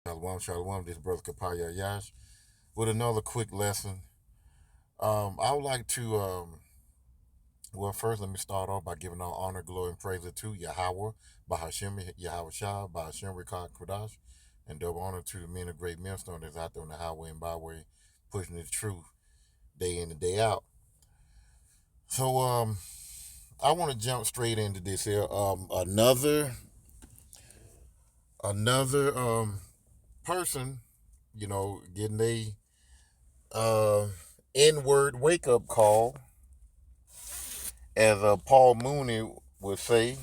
Shalom, this is Brother Kapaya Yash with another quick lesson. I would like to, first let me start off by giving all honor, glory, and praise to Yahweh, Bahashem, Yahweh Shah, Bahashem, Rikah, Kodash, and double honor to the men of great millstone that's out there on the highway and byway, pushing the truth day in and day out. So, I want to jump straight into this here. Another person, getting a N-word wake up call, as Paul Mooney would say,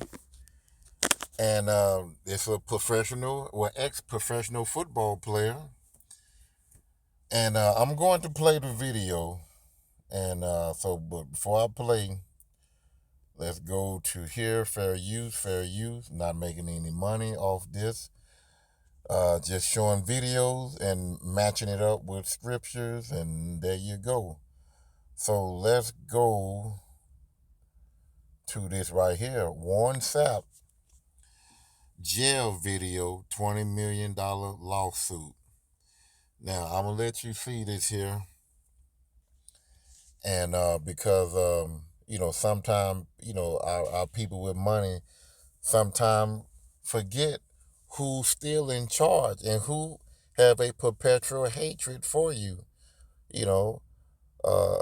and it's a professional or ex-professional football player, and I'm going to play the video, and but before I play, let's go to here, fair use, not making any money off this. Just showing videos and matching it up with scriptures, and there you go. So let's go to this right here. Warren Sapp, jail video, $20 million lawsuit. Now, I'm going to let you see this here. And because, sometimes, our people with money sometimes forget who's still in charge and who have a perpetual hatred for you.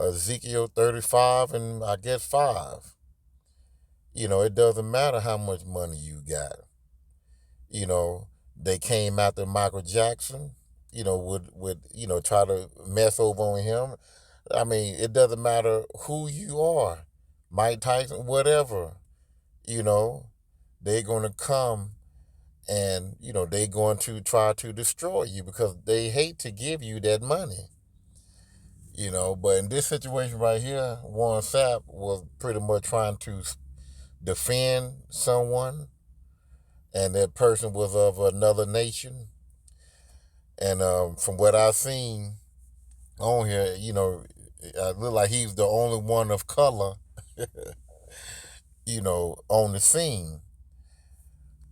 Ezekiel 35 and I guess 5. It doesn't matter how much money you got. They came after Michael Jackson, would try to mess over on him. I mean, it doesn't matter who you are, Mike Tyson, whatever, they're going to come and, they're going to try to destroy you because they hate to give you that money. But in this situation right here, Warren Sapp was pretty much trying to defend someone, and that person was of another nation. And from what I've seen on here, it looked like he's the only one of color, on the scene.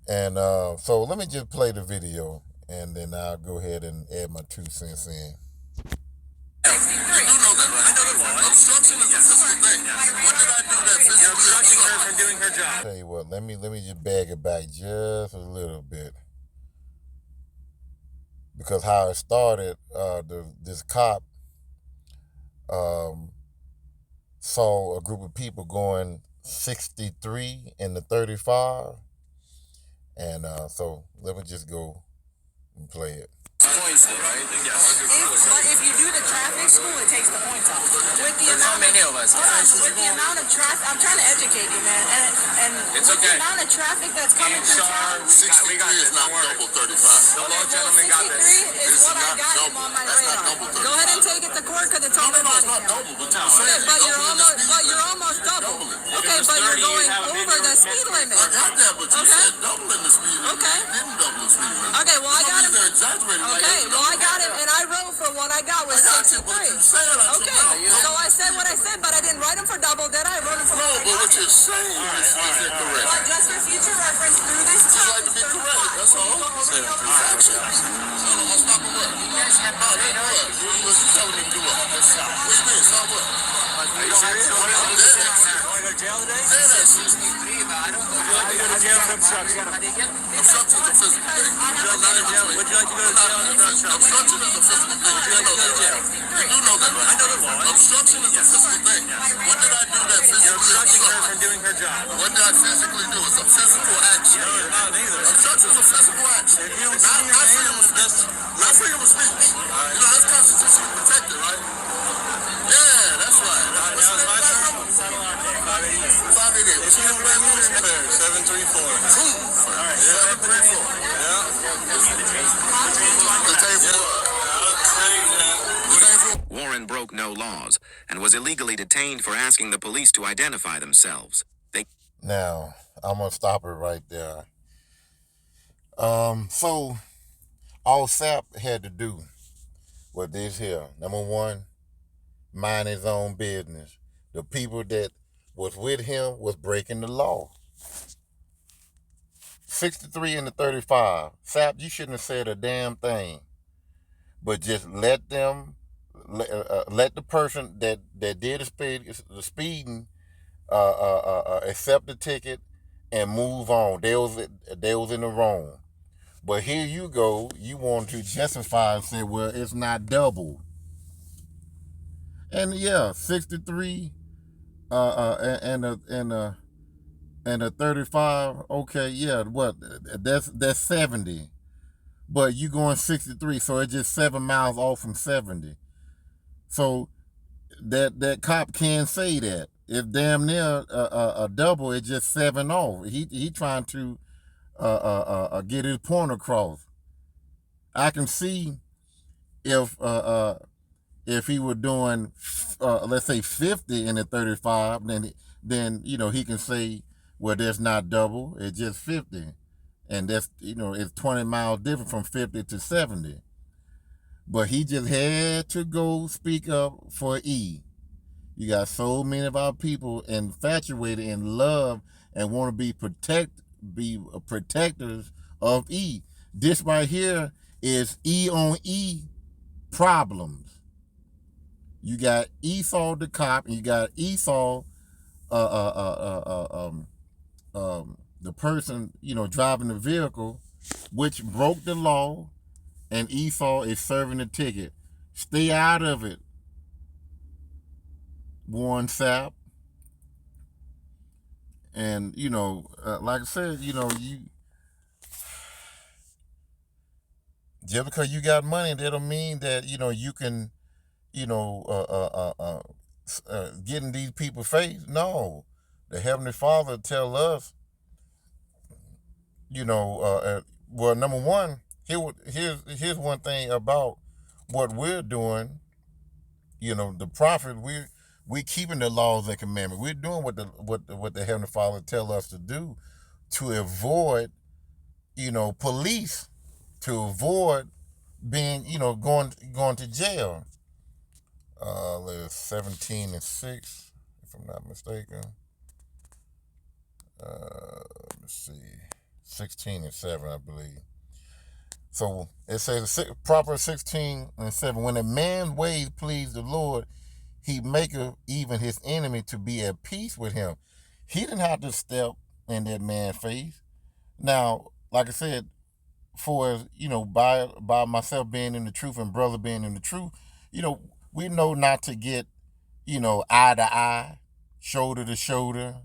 And so let me just play the video, and then I'll go ahead and add my 2 cents in. You do know that, right? I know the law. Obstruction is a physical thing. What did I do that physically? You're obstructing her from doing her job. Tell you what, let me just bag it back just a little bit. Because how it started, this cop saw a group of people going 63 in the 35. And so let me just go and play it. Points, right? Yes. But if you do the traffic school, it takes the points off. With the amount of traffic, I'm trying to educate you, man. And it's with okay. the amount of traffic that's coming through town, 63 is not double 35. The law gentleman got this. 63 is what I got him on my radar. Go ahead and take it to court because it's all No, it's not double, but okay, but you're almost double. Okay, but you're going over the speed limit. I got that, but you said doubling the speed limit. Okay. You didn't double the speed limit. Okay, well I got him. They're exaggerating. Okay, well I got it, and I wrote for what I got was 63. Okay, so I said what I said, but I didn't write him for double, did I? I wrote him for no, but what you're saying is incorrect. Well, just for future reference through this Just time. like to be correct, that's all. Factual. I'm gonna stop and what? No, they know what? What you telling me to do what? What you mean, stop what? Are you serious? What is this? Want to go to jail today? Say that shit. Would you like to go to jail for obstruction? Obstruction is a physical thing. Would you like to go to jail for obstruction? Obstruction is a physical thing. You know that, right? You do know that, right? I know the law. Obstruction is a physical thing. What did I do that You're physically obstructing her obstruct? from doing her job. What did I physically do? It's a physical action. No, you're not either. Obstruction is a physical action. If you don't Not see your freedom of name, speech. Not freedom of speech. That's constitutionally protected, right? Yeah, that's right. Now What's it's the my name of turn. that song? 588. 588. If you don't bring me this clear, 734. All right, 734. Yeah. The table. Warren broke no laws and was illegally detained for asking the police to identify themselves. Now, I'm going to stop it right there. So, all Sapp had to do was this here. Number one, mind his own business. The people that was with him was breaking the law. 63 and the 35. Sapp, you shouldn't have said a damn thing. But just let them, let the person that did the speeding accept the ticket and move on. They was in the wrong. But here you go, you want to justify and say, well, it's not double. And yeah, 63 and a 35, okay, yeah, what? That's 70. But you going 63, so it's just 7 miles off from 70. So that cop can say that. If damn near a double, it's just 7 off. He trying to get his point across. I can see if he were doing let's say 50 in the 35, then he can say, well, that's not double, it's just 50, and that's it's 20 miles different from 50 to 70. But he just had to go speak up for E. You got so many of our people infatuated in love and want to be protectors of E. This right here is E on E problems. You got Esau the cop, and you got Esau, the person driving the vehicle, which broke the law, and Esau is serving the ticket. Stay out of it, Warren Sapp. And like I said, you just because you got money, that don't mean that you can get in these people's face. No, the Heavenly Father tell us, well, number one, here's one thing about what we're doing. The prophet, we keeping the laws and commandments. We're doing what the Heavenly Father tell us to do, to avoid police, to avoid being going to jail. 17 and 6, if I'm not mistaken. Let me see, 16 and 7, I believe. So it says, Proverbs 16 and 7, when a man's ways please the Lord, he maketh even his enemy to be at peace with him. He didn't have to step in that man's face. Now, like I said, for by myself being in the truth and brother being in the truth, we know not to get, eye to eye, shoulder to shoulder,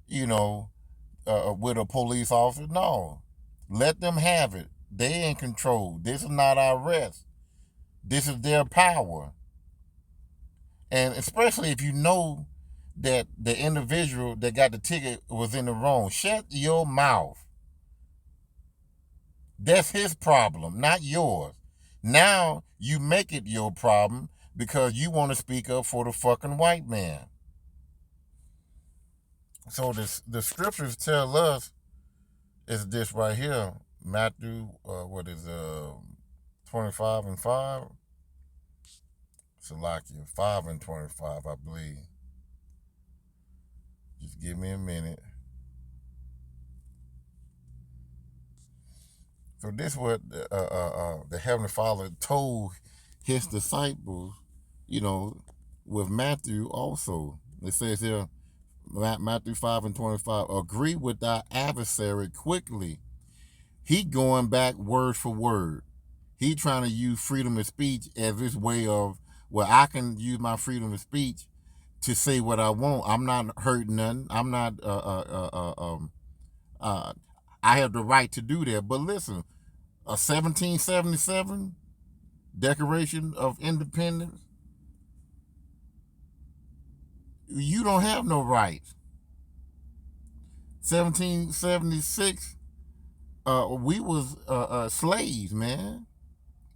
with a police officer. No, let them have it. They in control. This is not our rest. This is their power. And especially if you know that the individual that got the ticket was in the wrong, shut your mouth. That's his problem, not yours. Now you make it your problem because you want to speak up for the fucking white man. So the scriptures tell us is this right here, Matthew, 25 and 5? Salakia, 5 and 25, I believe. Just give me a minute. So this is what the Heavenly Father told his disciples, with Matthew also. It says here, Matthew 5 and 25, agree with thy adversary quickly. He going back word for word. He trying to use freedom of speech as his way of, well, I can use my freedom of speech to say what I want. I'm not hurting nothing. I'm not, I have the right to do that. But listen, a 1777 Declaration of Independence, you don't have no rights. 1776, we was slaves, man.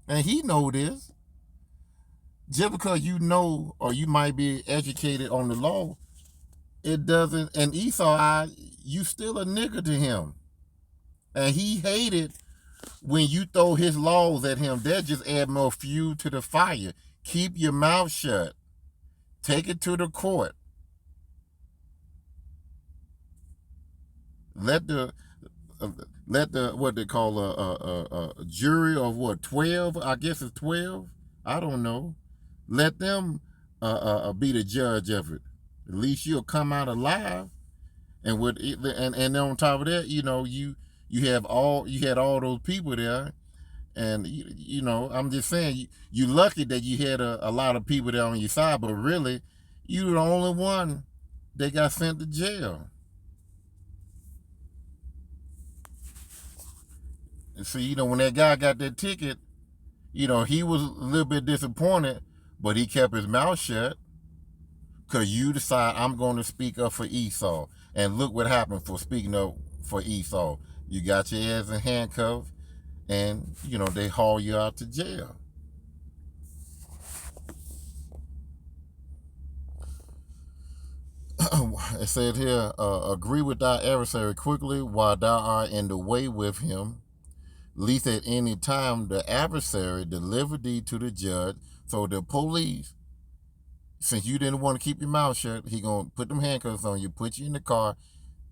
And he know this. Just because you know, or you might be educated on the law, it doesn't, and Esau, you still a nigger to him. And he hated when you throw his laws at him. That just add more fuel to the fire. Keep your mouth shut. Take it to the court. Let the let the what they call a jury of what 12. I guess it's 12. I don't know. Let them be the judge of it. At least you'll come out alive. And with and on top of that, you had all those people there, and I'm just saying you lucky that you had a lot of people there on your side, but really you were the only one that got sent to jail. And see, when that guy got that ticket, he was a little bit disappointed, but he kept his mouth shut because you decide I'm going to speak up for Esau. And look what happened for speaking up for Esau. You got your ass in handcuffs, and they haul you out to jail. It said here, agree with thy adversary quickly while thou art in the way with him, lest at any time the adversary deliver thee to the judge. So the police, since you didn't want to keep your mouth shut, he gonna put them handcuffs on you, put you in the car,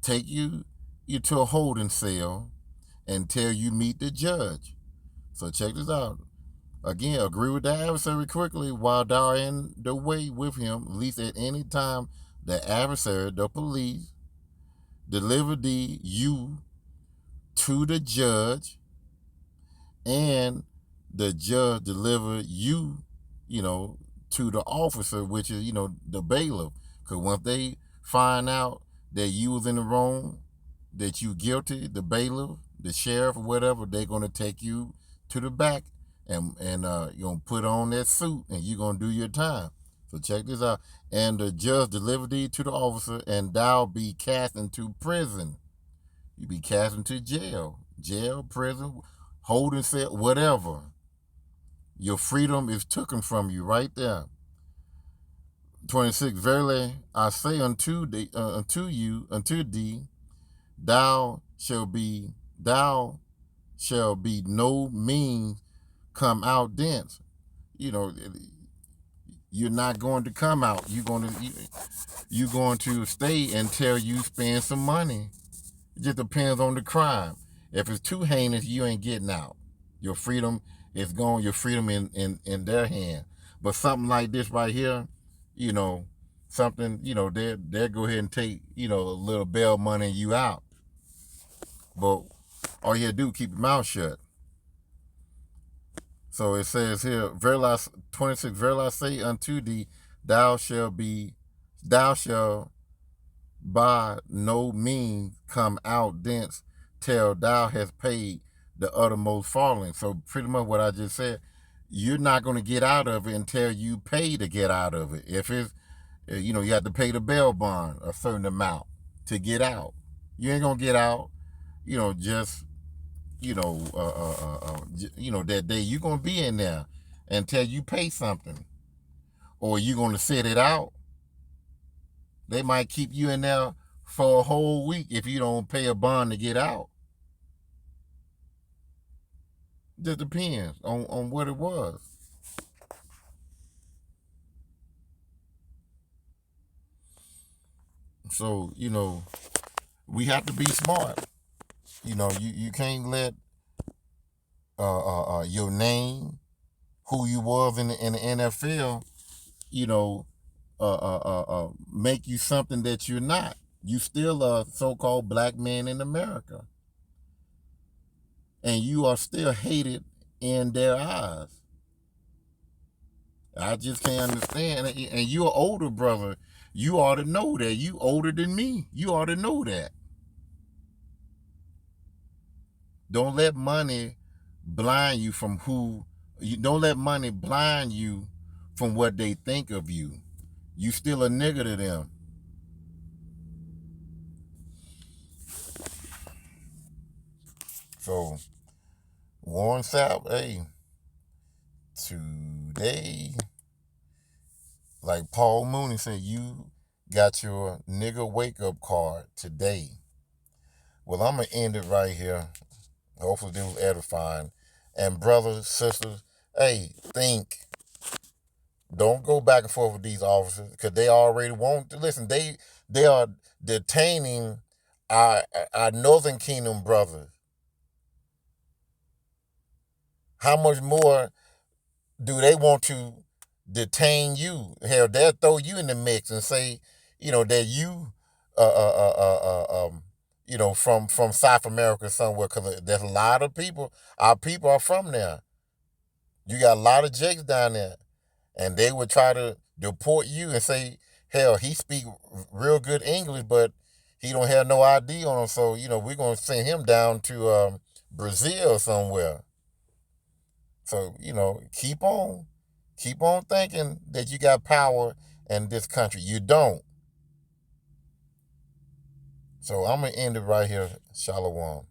take you to a holding cell until you meet the judge. So check this out. Again, agree with the adversary quickly while thou art in the way with him, lest at any time the adversary, the police, deliver thee you to the judge, and the judge deliver you, to the officer, which is, the bailiff. Because once they find out that you was in the wrong, that you guilty, the bailiff, the sheriff, or whatever, they're going to take you to the back and you're going to put on that suit and you're going to do your time. So check this out. And the judge deliver thee to the officer, and thou be cast into prison. You be cast into jail, prison, holding cell, whatever. Your freedom is taken from you right there. 26. Verily I say unto thee, thou shall be no means come out thence. You're not going to come out. You're going to stay until you spend some money. It just depends on the crime. If it's too heinous, you ain't getting out. Your freedom is gone. Your freedom in their hand. But something like this right here, something, they'll go ahead and take, a little bail money and you out. But all you have to do, keep your mouth shut. So it says here, 26, verily I say unto thee, thou shalt by no means come out thence till thou hast paid the uttermost farthing. So pretty much what I just said, you're not going to get out of it until you pay to get out of it. If it's, you have to pay the bail bond, a certain amount to get out. You ain't going to get out, just, that day you're going to be in there until you pay something. Or you're going to sit it out. They might keep you in there for a whole week if you don't pay a bond to get out. Just depends on what it was. So, we have to be smart. You can't let your name, who you was in the NFL, make you something that you're not. You still a so-called black man in America. And you are still hated in their eyes. I just can't understand. And you're an older brother. You ought to know that. You older than me. You ought to know that. Don't let money blind you from don't let money blind you from what they think of you. You still a nigga to them. So, Warren Sapp, hey, today, like Paul Mooney said, you got your nigga wake-up card today. Well, I'm going to end it right here. Hopefully this was edifying. And brothers, sisters, hey, think. Don't go back and forth with these officers because they already want to. Listen, they are detaining our Northern Kingdom brothers, how much more do they want to detain you? Hell, they'll throw you in the mix and say, that you, from South America somewhere, because there's a lot of people. Our people are from there. You got a lot of Jakes down there, and they would try to deport you and say, hell, he speak real good English, but he don't have no ID on him, so we're gonna send him down to Brazil somewhere. So keep on thinking that you got power in this country. You don't. So I'm gonna end it right here. Shalom.